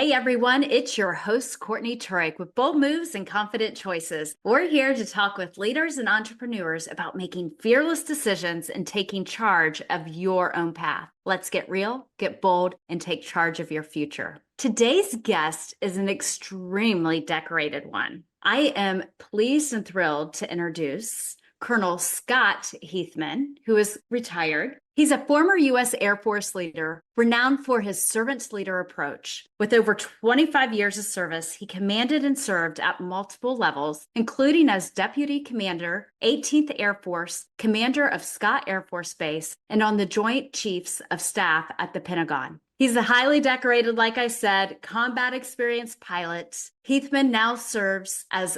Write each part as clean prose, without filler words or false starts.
Hey everyone, it's your host, Courtney Turek with Bold Moves and Confident Choices. We're here to talk with leaders and entrepreneurs about making fearless decisions and taking charge of your own path. Let's get real, get bold, and take charge of your future. Today's guest is an extremely decorated one. I am pleased and thrilled to introduce Colonel Scot Heathman, who is retired. He's a former U.S. Air Force leader, renowned for his servant leader approach. With over 25 years of service, he commanded and served at multiple levels, including as Deputy Commander, 18th Air Force, Commander of Scott Air Force Base, and on the Joint Chiefs of Staff at the Pentagon. He's a highly decorated, like I said, combat experienced pilot. Heathman now serves as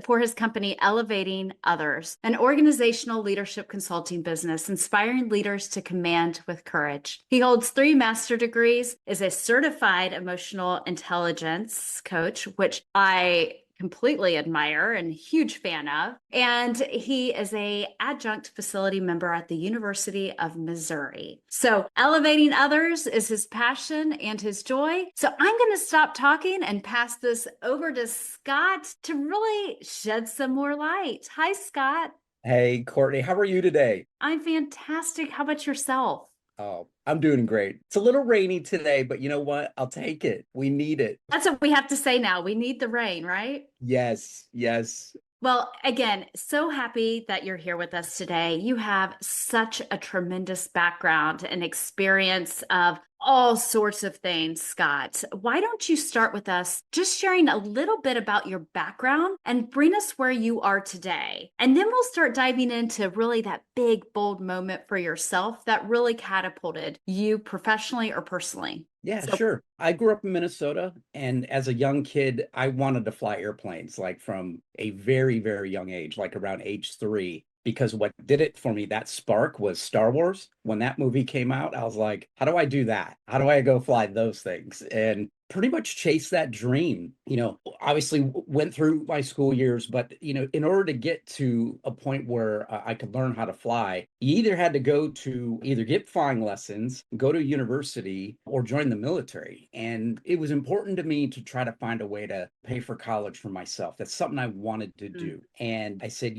for his company, Elevating Others, an organizational leadership consulting business, inspiring leaders to command with courage. He holds 3 master degrees, is a certified emotional intelligence coach, which I completely admire and huge fan of. And he is a adjunct facility member at the University of Missouri. So elevating others is his passion and his joy. So I'm going to stop talking and pass this over to Scott to really shed some more light. Hi, Scott. Hey, Courtney, how are you today? I'm fantastic. How about yourself? Oh, I'm doing great. It's a little rainy today, but you know what? I'll take it. We need it. That's what we have to say now. We need the rain, right? Yes, yes. Well, again, so happy that you're here with us today. You have such a tremendous background and experience of all sorts of things, Scott. Why don't you start with us just sharing a little bit about your background and bring us where you are today? And then we'll start diving into really that big, bold moment for yourself that really catapulted you professionally or personally. Yeah, So sure. I grew up in Minnesota, and as a young kid, I wanted to fly airplanes, like from a very, very young age, like around age 3. Because what did it for me, that spark was Star Wars. When that movie came out, I was like, how do I do that? How do I go fly those things? And pretty much chase that dream. Obviously went through my school years, but in order to get to a point where I could learn how to fly, you either had to go to either get flying lessons, go to university, or join the military. And it was important to me to try to find a way to pay for college for myself. That's something I wanted to mm, do. And I said,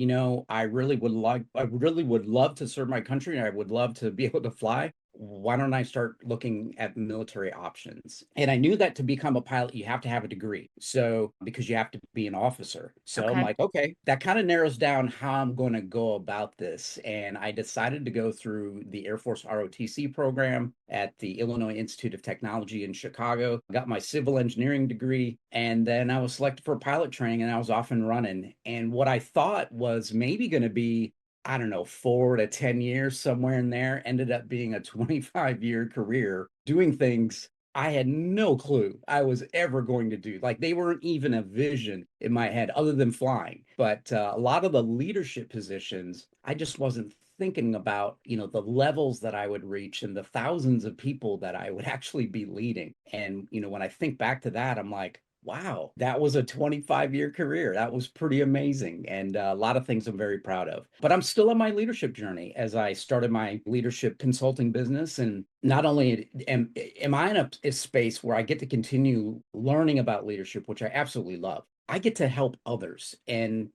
I really would love to serve my country, and I would love to be able to fly. Why don't I start looking at military options? And I knew that to become a pilot, you have to have a degree. So, because you have to be an officer. So I'm okay. like, okay, that kind of narrows down how I'm going to go about this. And I decided to go through the Air Force ROTC program at the Illinois Institute of Technology in Chicago, got my civil engineering degree, and then I was selected for pilot training and I was off and running. And what I thought was maybe going to be, I don't know, 4 to 10 years, somewhere in there, ended up being a 25-year career doing things I had no clue I was ever going to do. Like, they weren't even a vision in my head other than flying. But a lot of the leadership positions, I just wasn't thinking about, the levels that I would reach and the thousands of people that I would actually be leading. And, when I think back to that, I'm like, wow, that was a 25-year career. That was pretty amazing. And a lot of things I'm very proud of. But I'm still on my leadership journey as I started my leadership consulting business. And not only am I in a space where I get to continue learning about leadership, which I absolutely love, I get to help others. And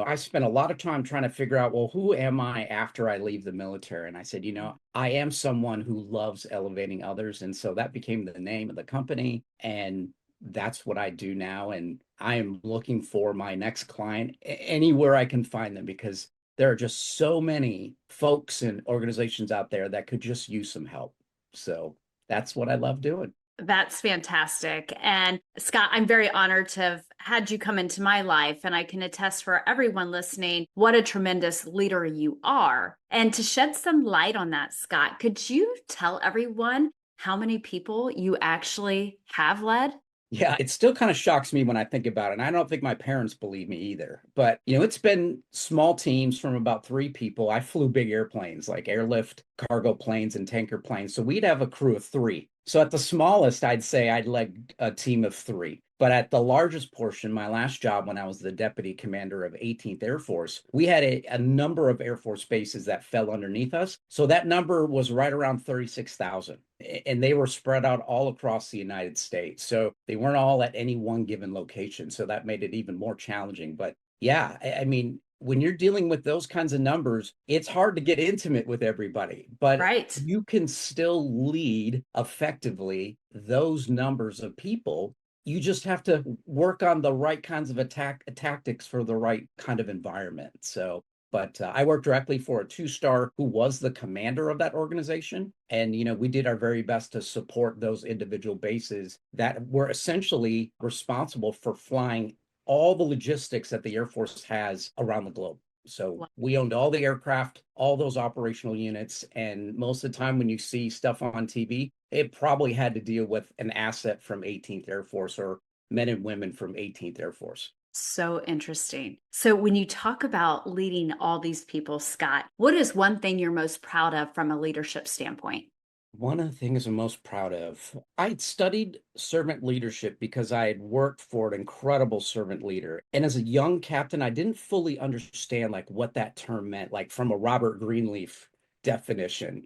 I spent a lot of time trying to figure out, well, who am I after I leave the military? And I said, I am someone who loves elevating others. And so that became the name of the company. And that's what I do now. And I am looking for my next client anywhere I can find them, because there are just so many folks and organizations out there that could just use some help. So that's what I love doing. That's fantastic. And Scott, I'm very honored to have had you come into my life. And I can attest for everyone listening, what a tremendous leader you are. And to shed some light on that, Scott, could you tell everyone how many people you actually have led? Yeah, it still kind of shocks me when I think about it. And I don't think my parents believe me either. But, it's been small teams from about 3 people. I flew big airplanes like airlift, cargo planes, and tanker planes. So we'd have a crew of 3. So at the smallest, I'd say I'd led a team of 3. But at the largest portion, my last job when I was the deputy commander of 18th Air Force, we had a number of Air Force bases that fell underneath us. So that number was right around 36,000. And they were spread out all across the United States. So they weren't all at any one given location. So that made it even more challenging. But yeah, I mean, when you're dealing with those kinds of numbers, it's hard to get intimate with everybody, but Right. you can still lead effectively those numbers of people. You just have to work on the right kinds of tactics for the right kind of environment. So, but I worked directly for a two-star who was the commander of that organization. And, we did our very best to support those individual bases that were essentially responsible for flying all the logistics that the Air Force has around the globe. So Wow. we owned all the aircraft, all those operational units. And most of the time when you see stuff on TV, it probably had to deal with an asset from 18th Air Force or men and women from 18th Air Force. So interesting. So, when you talk about leading all these people, Scott, what is one thing you're most proud of from a leadership standpoint? One of the things I'm most proud of, I'd studied servant leadership because I had worked for an incredible servant leader. And as a young captain, I didn't fully understand like what that term meant, like from a Robert Greenleaf definition,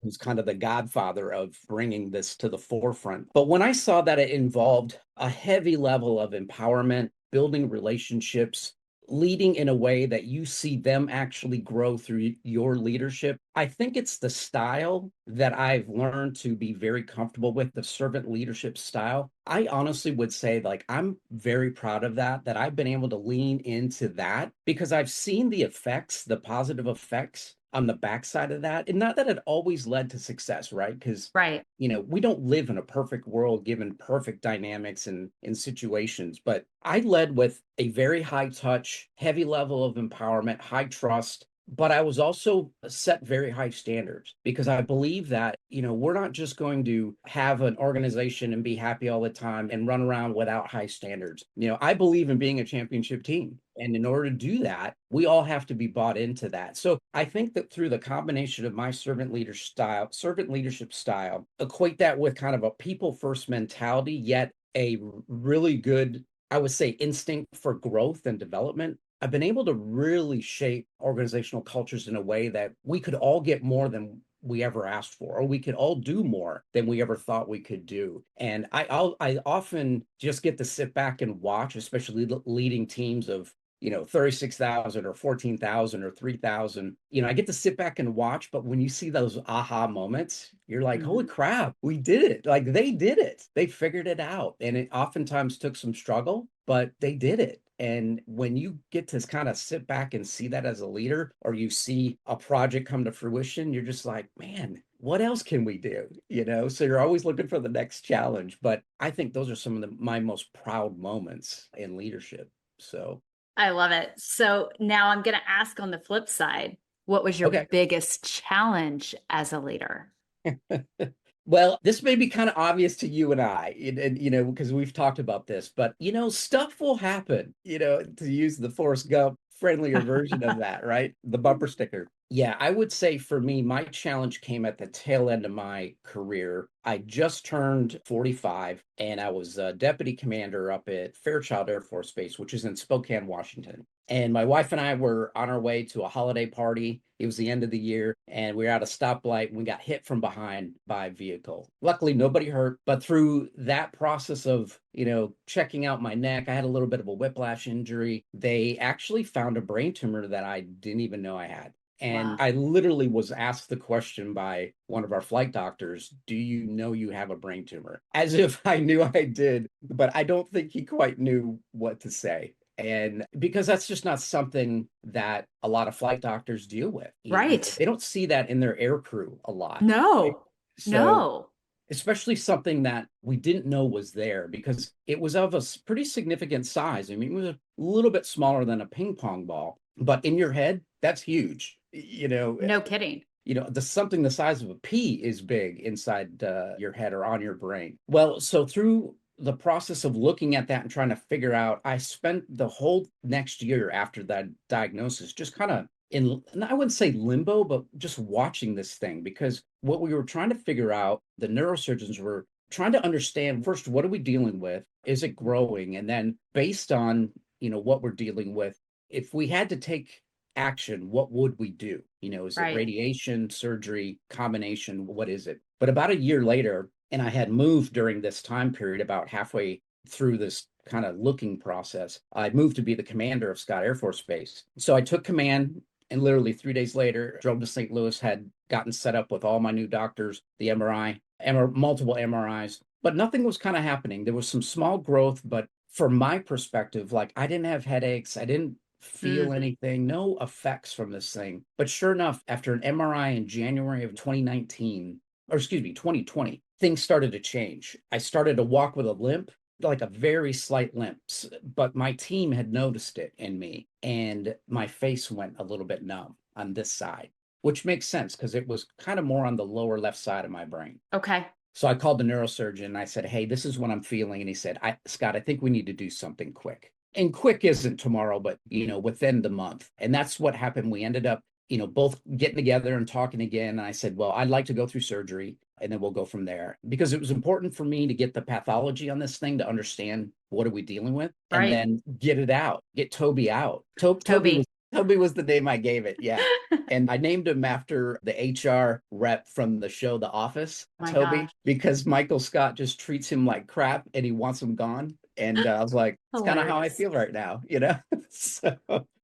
who's kind of the godfather of bringing this to the forefront. But when I saw that it involved a heavy level of empowerment, building relationships, leading in a way that you see them actually grow through your leadership. I think it's the style that I've learned to be very comfortable with, the servant leadership style. I honestly would say, like, I'm very proud of that I've been able to lean into that because I've seen the effects, the positive effects on the backside of that. And not that it always led to success, right? Because Right. we don't live in a perfect world given perfect dynamics and in situations, but I led with a very high touch, heavy level of empowerment, high trust. But I was also set very high standards because I believe that, we're not just going to have an organization and be happy all the time and run around without high standards. I believe in being a championship team. And in order to do that, we all have to be bought into that. So I think that through the combination of my servant leadership style, equate that with kind of a people first mentality, yet a really good, I would say, instinct for growth and development. I've been able to really shape organizational cultures in a way that we could all get more than we ever asked for, or we could all do more than we ever thought we could do. And I often just get to sit back and watch, especially leading teams of 36,000 or 14,000 or 3,000. I get to sit back and watch, but when you see those aha moments, you're like, holy Mhm. crap, we did it. Like they did it. They figured it out. And it oftentimes took some struggle, but they did it. And when you get to kind of sit back and see that as a leader, or you see a project come to fruition, you're just like, man, what else can we do? So you're always looking for the next challenge. But I think those are some of my most proud moments in leadership. So, I love it. So, now I'm going to ask on the flip side, what was your okay. biggest challenge as a leader? Well, this may be kind of obvious to you and I, and because we've talked about this, but stuff will happen, to use the Forrest Gump friendlier version of that, right? The bumper sticker. Yeah, I would say for me, my challenge came at the tail end of my career. I just turned 45 and I was a deputy commander up at Fairchild Air Force Base, which is in Spokane, Washington. And my wife and I were on our way to a holiday party. It was the end of the year, and we were at a stoplight and we got hit from behind by a vehicle. Luckily, nobody hurt, but through that process of, checking out my neck, I had a little bit of a whiplash injury. They actually found a brain tumor that I didn't even know I had. And Wow. I literally was asked the question by one of our flight doctors, do you know you have a brain tumor? As if I knew I did, but I don't think he quite knew what to say. And because that's just not something that a lot of flight doctors deal with. Right. They don't see that in their air crew a lot. Right? No, So no. especially something that we didn't know was there because it was of a pretty significant size. I mean, it was a little bit smaller than a ping pong ball, but in your head, that's huge. No kidding. Something the size of a pea is big inside your head or on your brain. Well, so through the process of looking at that and trying to figure out, I spent the whole next year after that diagnosis just kind of I wouldn't say limbo, but just watching this thing because what we were trying to figure out, the neurosurgeons were trying to understand first, what are we dealing with? Is it growing? And then based on, what we're dealing with, if we had to take action, what would we do? Is it Right. radiation, surgery, combination? What is it? But about a year later, and I had moved during this time period, about halfway through this kind of looking process, I moved to be the commander of Scott Air Force Base. So I took command, and literally 3 days later, drove to St. Louis, had gotten set up with all my new doctors, the MRI, multiple MRIs, but nothing was kind of happening. There was some small growth, but from my perspective, like I didn't have headaches. I didn't feel Mm. anything, no effects from this thing. But sure enough, after an MRI in January of 2019, or excuse me, 2020, things started to change. I started to walk with a limp, like a very slight limp, but my team had noticed it in me, and my face went a little bit numb on this side, which makes sense because it was kind of more on the lower left side of my brain. Okay. So I called the neurosurgeon and I said, "Hey, this is what I'm feeling." And he said, Scott, I think we need to do something quick. And quick isn't tomorrow, but within the month. And that's what happened. We ended up, both getting together and talking again. And I said, well, I'd like to go through surgery and then we'll go from there, because it was important for me to get the pathology on this thing to understand what are we dealing with, and Right. then get it out, get Toby out. Toby. Toby was the name I gave it. Yeah. And I named him after the HR rep from the show The Office, My Toby, gosh. because Michael Scott just treats him like crap and he wants him gone. And I was like, it's kind of how I Hilarious. feel right now. So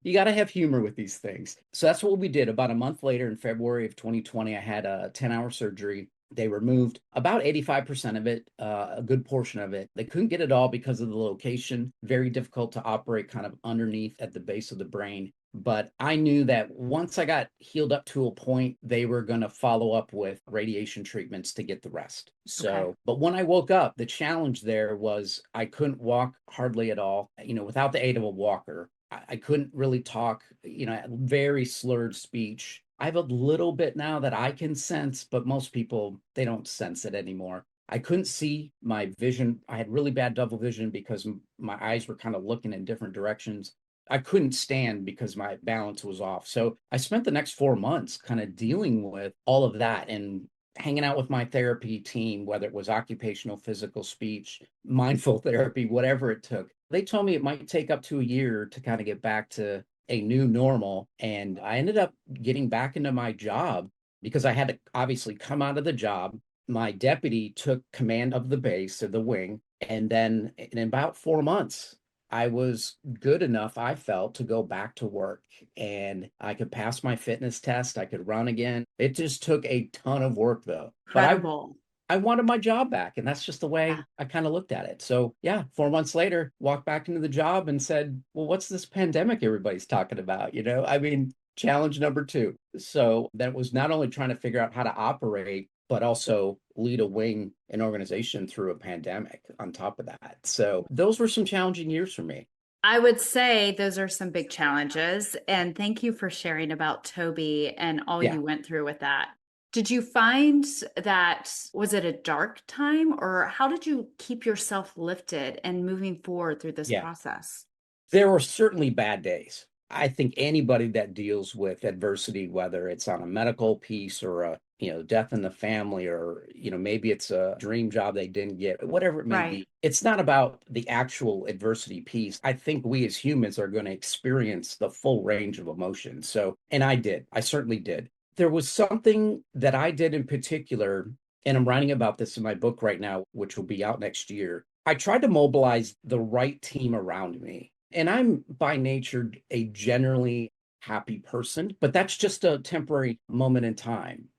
you got to have humor with these things. So that's what we did. About a month later, in February of 2020, I had a 10-hour surgery. They removed about 85% of it, a good portion of it. They couldn't get it all because of the location. Very difficult to operate kind of underneath at the base of the brain. But I knew that once I got healed up to a point, they were going to follow up with radiation treatments to get the rest. Okay. So, but when I woke up, the challenge there was I couldn't walk hardly at all, without the aid of a walker. I couldn't really talk, very slurred speech. I have a little bit now that I can sense, but most people, they don't sense it anymore. I couldn't see my vision. I had really bad double vision because my eyes were kind of looking in different directions. I couldn't stand because my balance was off. So I spent the next 4 months kind of dealing with all of that and hanging out with my therapy team, whether it was occupational, physical, speech, mindful therapy, whatever it took. They told me it might take up to a year to kind of get back to a new normal. And I ended up getting back into my job because I had to obviously come out of the job. My deputy took command of the base or the wing. And then in about 4 months, I was good enough, I felt, to go back to work, and I could pass my fitness test. I could run again. It just took a ton of work though. But Incredible. I wanted my job back, and that's just the Yeah. way I kind of looked at it. So yeah, 4 months later, walked back into the job and said, well, what's this pandemic everybody's talking about? I mean, challenge number two. So that was not only trying to figure out how to operate, but also lead a wing, an organization through a pandemic on top of that. So those were some challenging years for me. I would say those are some big challenges. And thank you for sharing about Toby and all Yeah. you went through with that. Did you find that was it a dark time, or how did you keep yourself lifted and moving forward through this Yeah. process? There were certainly bad days. I think anybody that deals with adversity, whether it's on a medical piece or a, death in the family, or, maybe it's a dream job they didn't get, whatever it may Right. be, it's not about the actual adversity piece. I think we as humans are going to experience the full range of emotions. So, and I certainly did. There was something that I did in particular, and I'm writing about this in my book right now, which will be out next year. I tried to mobilize the right team around me. And I'm by nature a generally happy person, but that's just a temporary moment in time.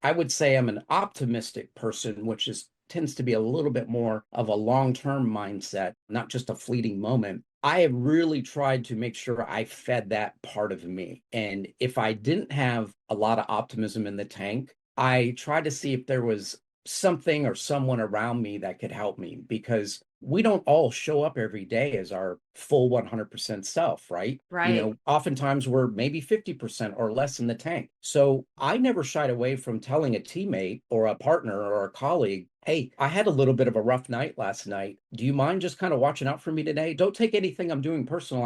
I would say I'm an optimistic person, which is tends to be a little bit more of a long-term mindset, not just a fleeting moment. I have really tried to make sure I fed that part of me. And if I didn't have a lot of optimism in the tank, I tried to see if there was something or someone around me that could help me, because we don't all show up every day as our full 100% self, right? Right. Oftentimes we're maybe 50% or less in the tank. So I never shied away from telling a teammate or a partner or a colleague, hey, I had a little bit of a rough night last night. Do you mind just kind of watching out for me today? Don't take anything I'm doing personal.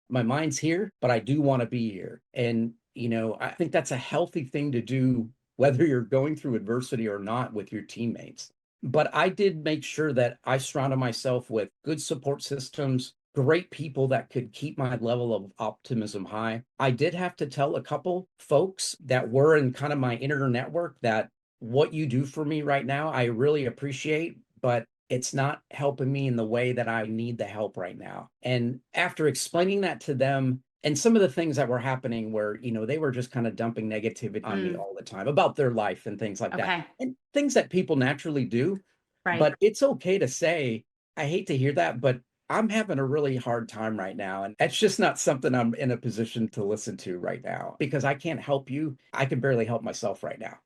My mind's here, but I do want to be here. And, I think that's a healthy thing to do, whether you're going through adversity or not, with your teammates. But I did make sure that I surrounded myself with good support systems, great people that could keep my level of optimism high. I did have to tell a couple folks that were in kind of my inner network that what you do for me right now, I really appreciate, but it's not helping me in the way that I need the help right now. And after explaining that to them, and some of the things that were happening where, they were just kind of dumping negativity on me Mm, all the time about their life and things like that, okay. and things that people naturally do. Right. But it's okay to say, I hate to hear that, but I'm having a really hard time right now. And that's just not something I'm in a position to listen to right now because I can't help you. I can barely help myself right now.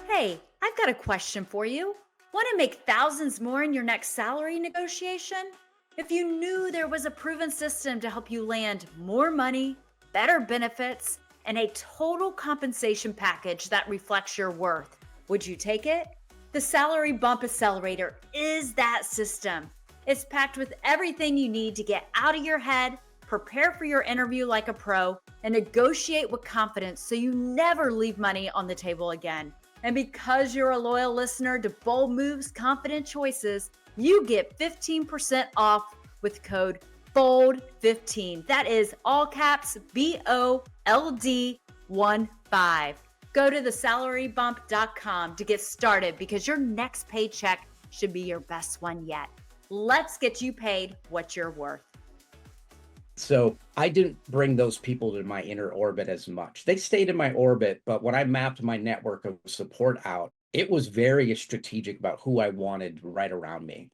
Hey, I've got a question for you. Want to make thousands more in your next salary negotiation? If you knew there was a proven system to help you land more money, better benefits, and a total compensation package that reflects your worth, would you take it? The Salary Bump Accelerator is that system. It's packed with everything you need to get out of your head, prepare for your interview like a pro, and negotiate with confidence so you never leave money on the table again. And because you're a loyal listener to Bold Moves Confident Choices, you get 15% off with code BOLD15. That is all caps BOLD15. Go to thesalarybump.com to get started because your next paycheck should be your best one yet. Let's get you paid what you're worth. So I didn't bring those people to my inner orbit as much. They stayed in my orbit, but when I mapped my network of support out, it was very strategic about who I wanted right around me.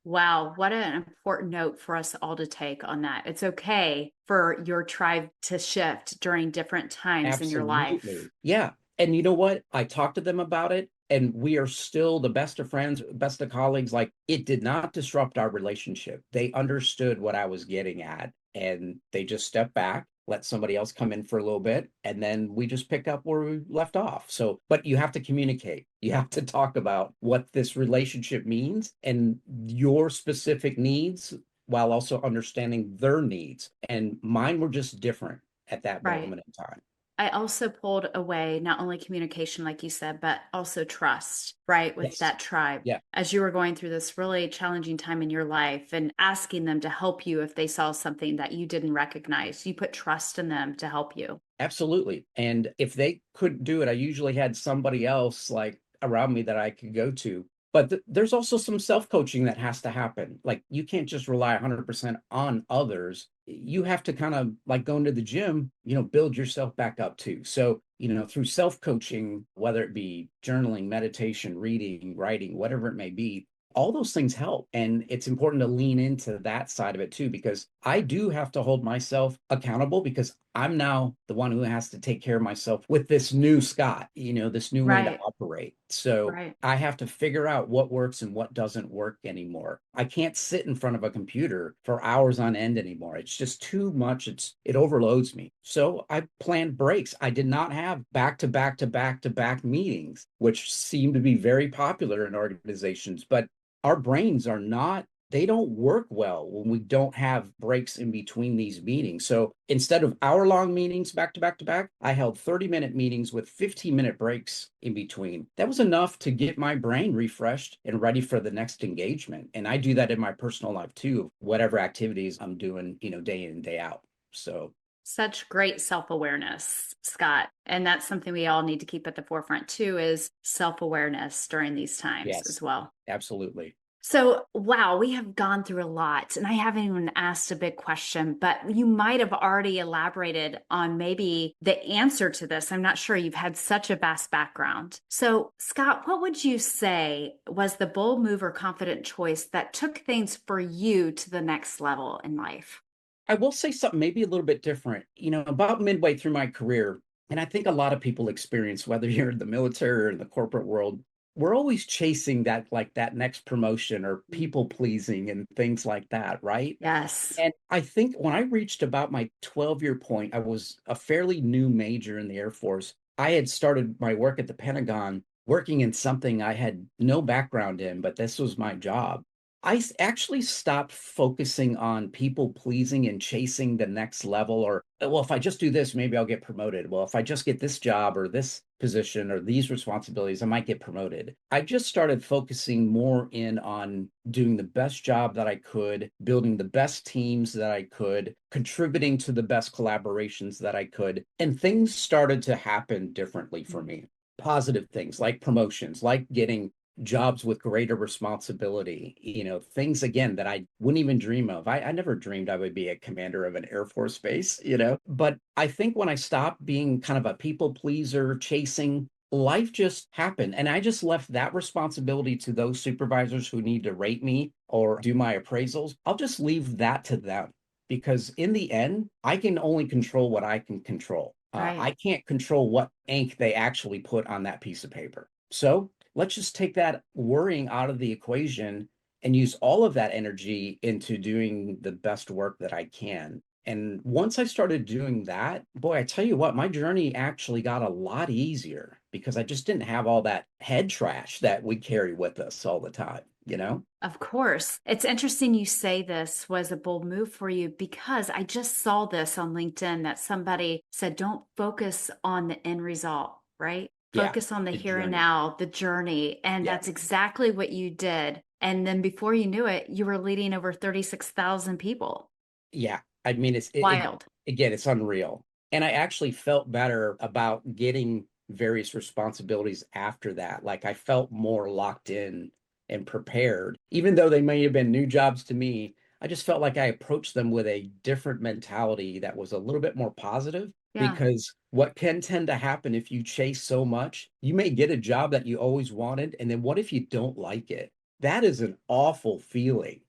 Wow, what an important note for us all to take on that. It's okay for your tribe to shift during different times in your life. Absolutely. Yeah. And you know what? I talked to them about it, and we are still the best of friends, best of colleagues. Like, it did not disrupt our relationship. They understood what I was getting at, and they just stepped back, let somebody else come in for a little bit, and then we just pick up where we left off. So, but you have to communicate. You have to talk about what this relationship means and your specific needs while also understanding their needs. And mine were just different at that Right. moment in time. I also pulled away not only communication, like you said, but also trust, right, with Yes. that tribe. Yeah, As you were going through this really challenging time in your life and asking them to help you if they saw something that you didn't recognize, you put trust in them to help you. absolutely. And if they couldn't do it, I usually had somebody else like around me that I could go to. But there's also some self-coaching that has to happen. Like, you can't just rely 100% on others. You have to kind of like going to the gym, build yourself back up too. So, through self-coaching, whether it be journaling, meditation, reading, writing, whatever it may be, all those things help. And it's important to lean into that side of it too, because I do have to hold myself accountable because I'm now the one who has to take care of myself with this new Scott, this new way to Right, operate. So right. I have to figure out what works and what doesn't work anymore. I can't sit in front of a computer for hours on end anymore. It's just too much. It overloads me. So I planned breaks. I did not have back to back to back to back meetings, which seem to be very popular in organizations, but our brains are not, they don't work well when we don't have breaks in between these meetings. So instead of hour-long meetings back to back to back, I held 30-minute meetings with 15-minute breaks in between. That was enough to get my brain refreshed and ready for the next engagement. And I do that in my personal life too, whatever activities I'm doing, day in and day out. So Such great self-awareness, Scott. And that's something we all need to keep at the forefront too, is self-awareness during these times yes, as well. absolutely. So, wow, we have gone through a lot, and I haven't even asked a big question, but you might have already elaborated on maybe the answer to this. I'm not sure. You've had such a vast background. So, Scott, what would you say was the bold move or confident choice that took things for you to the next level in life? I will say something maybe a little bit different. About midway through my career, and I think a lot of people experience, whether you're in the military or in the corporate world, we're always chasing that next promotion or people pleasing and things like that, right? Yes. And I think when I reached about my 12-year point, I was a fairly new major in the Air Force. I had started my work at the Pentagon, working in something I had no background in, but this was my job. Actually stopped focusing on people pleasing and chasing the next level, or, well, if I just do this, maybe I'll get promoted. Well, if I just get this job or this position or these responsibilities, I might get promoted. I just started focusing more in on doing the best job that I could, building the best teams that I could, contributing to the best collaborations that I could. And things started to happen differently for me. Positive things like promotions, like getting jobs with greater responsibility, things again that I wouldn't even dream of. I never dreamed I would be a commander of an Air Force base, but I think when I stopped being kind of a people pleaser, chasing, life just happened. And I just left that responsibility to those supervisors who need to rate me or do my appraisals. I'll just leave that to them because in the end, I can only control what I can control. Right. I can't control what ink they actually put on that piece of paper. So let's just take that worrying out of the equation and use all of that energy into doing the best work that I can. And once I started doing that, boy, I tell you what, my journey actually got a lot easier because I just didn't have all that head trash that we carry with us all the time. Of course. It's interesting you say this was a bold move for you because I just saw this on LinkedIn that somebody said, don't focus on the end result, right? Yeah, Focus on the the here and journey. now, the journey. And Yeah. that's exactly what you did. And then before you knew it, you were leading over 36,000 people. Yeah. I mean, Wild. again, it's unreal. And I actually felt better about getting various responsibilities after that. Like I felt more locked in and prepared, even though they may have been new jobs to me. I just felt like I approached them with a different mentality that was a little bit more positive Yeah. because what can tend to happen if you chase so much, you may get a job that you always wanted. And then what if you don't like it? That is an awful feeling,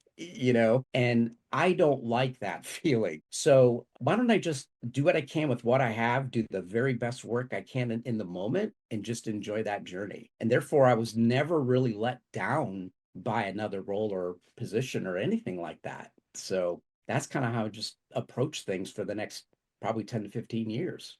and I don't like that feeling. So why don't I just do what I can with what I have, do the very best work I can in the moment, and just enjoy that journey. And therefore, I was never really let down by another role or position or anything like that. So that's kind of how I just approach things for the next probably 10 to 15 years.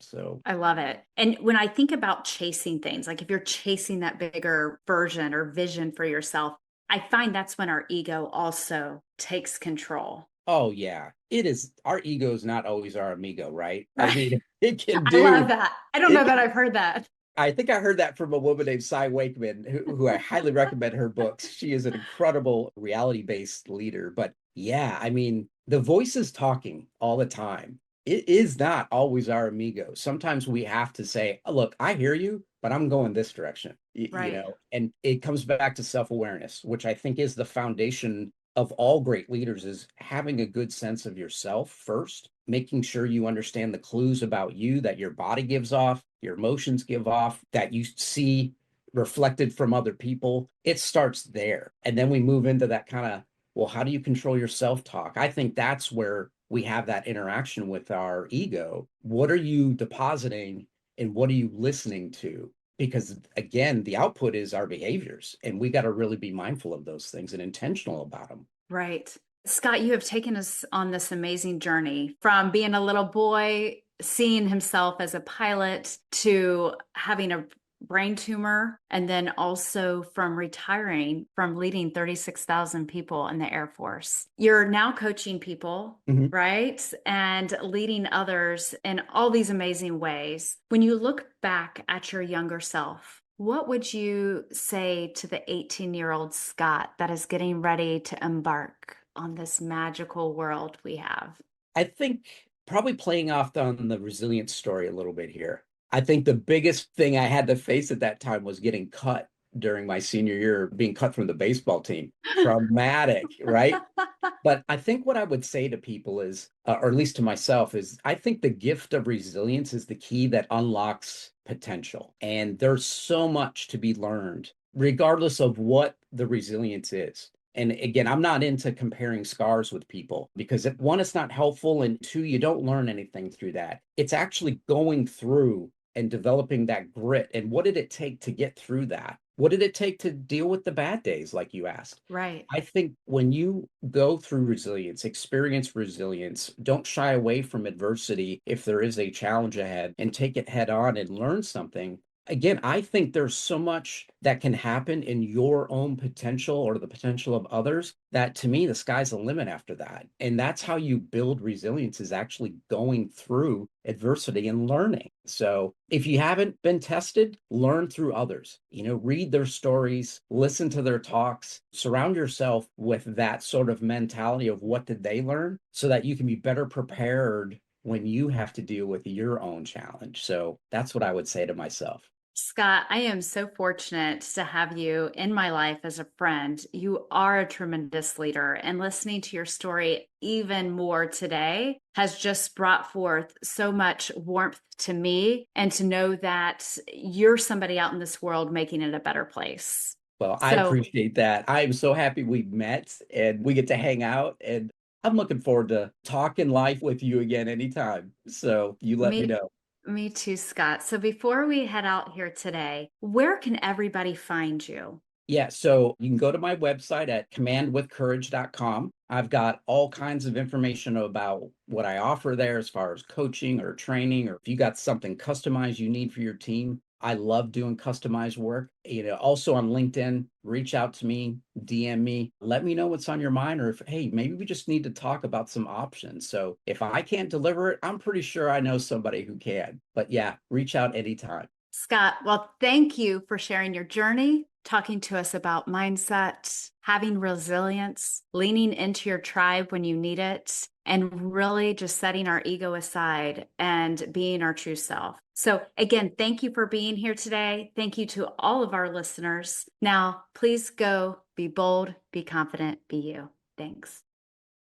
So, I love it. And when I think about chasing things, like if you're chasing that bigger version or vision for yourself, I find that's when our ego also takes control. oh yeah, it is. Our ego is not always our amigo, right? I Right. mean, it can I love do that. I don't know it that can I've heard that. I think I heard that from a woman named Cy Wakeman, who I highly recommend her books. She is an incredible reality-based leader. But yeah, I mean, the voice is talking all the time. It is not always our amigo. Sometimes we have to say, oh, look, I hear you, but I'm going this direction, Right. and it comes back to self-awareness, which I think is the foundation of all great leaders is having a good sense of yourself first, making sure you understand the clues about you that your body gives off, your emotions give off, that you see reflected from other people. It starts there. And then we move into that kind of, well, how do you control your self-talk? I think that's where we have that interaction with our ego. What are you depositing and what are you listening to? Because again, the output is our behaviors, and we got to really be mindful of those things and intentional about them. Right. Scott, you have taken us on this amazing journey from being a little boy, seeing himself as a pilot, to having a brain tumor, and then also from retiring from leading 36,000 people in the Air Force. You're now coaching people, Mhm. right? And leading others in all these amazing ways. When you look back at your younger self, what would you say to the 18-year-old Scott that is getting ready to embark on this magical world we have? I think probably playing off on the resilience story a little bit here. I think the biggest thing I had to face at that time was getting cut during my senior year, being cut from the baseball team. Traumatic, right? But I think what I would say to people is, or at least to myself, is I think the gift of resilience is the key that unlocks potential. And there's so much to be learned, regardless of what the resilience is. And again, I'm not into comparing scars with people because one, it's not helpful. And two, you don't learn anything through that. It's actually going through and developing that grit. And what did it take to get through that? What did it take to deal with the bad days, like you asked? Right. I think when you go through resilience, experience resilience, don't shy away from adversity if there is a challenge ahead and take it head on and learn something. Again, I think there's so much that can happen in your own potential or the potential of others that to me, the sky's the limit after that. And that's how you build resilience is actually going through adversity and learning. So if you haven't been tested, learn through others, read their stories, listen to their talks, surround yourself with that sort of mentality of what did they learn so that you can be better prepared when you have to deal with your own challenge. So that's what I would say to myself. Scott, I am so fortunate to have you in my life as a friend. You are a tremendous leader, and listening to your story even more today has just brought forth so much warmth to me, and to know that you're somebody out in this world making it a better place. Well, I So, appreciate that. I'm so happy we met and we get to hang out. And I'm looking forward to talking life with you again anytime. So you let me me know. me too, Scott. So before we head out here today, where can everybody find you? Yeah, so you can go to my website at commandwithcourage.com. I've got all kinds of information about what I offer there as far as coaching or training, or if you got something customized you need for your team. I love doing customized work. Also on LinkedIn, reach out to me, DM me, let me know what's on your mind, or if, hey, maybe we just need to talk about some options. So if I can't deliver it, I'm pretty sure I know somebody who can. But yeah, reach out anytime. Scott, well, thank you for sharing your journey, talking to us about mindset, having resilience, leaning into your tribe when you need it, and really just setting our ego aside and being our true self. So, again, thank you for being here today. Thank you to all of our listeners. Now, please go be bold, be confident, be you. Thanks.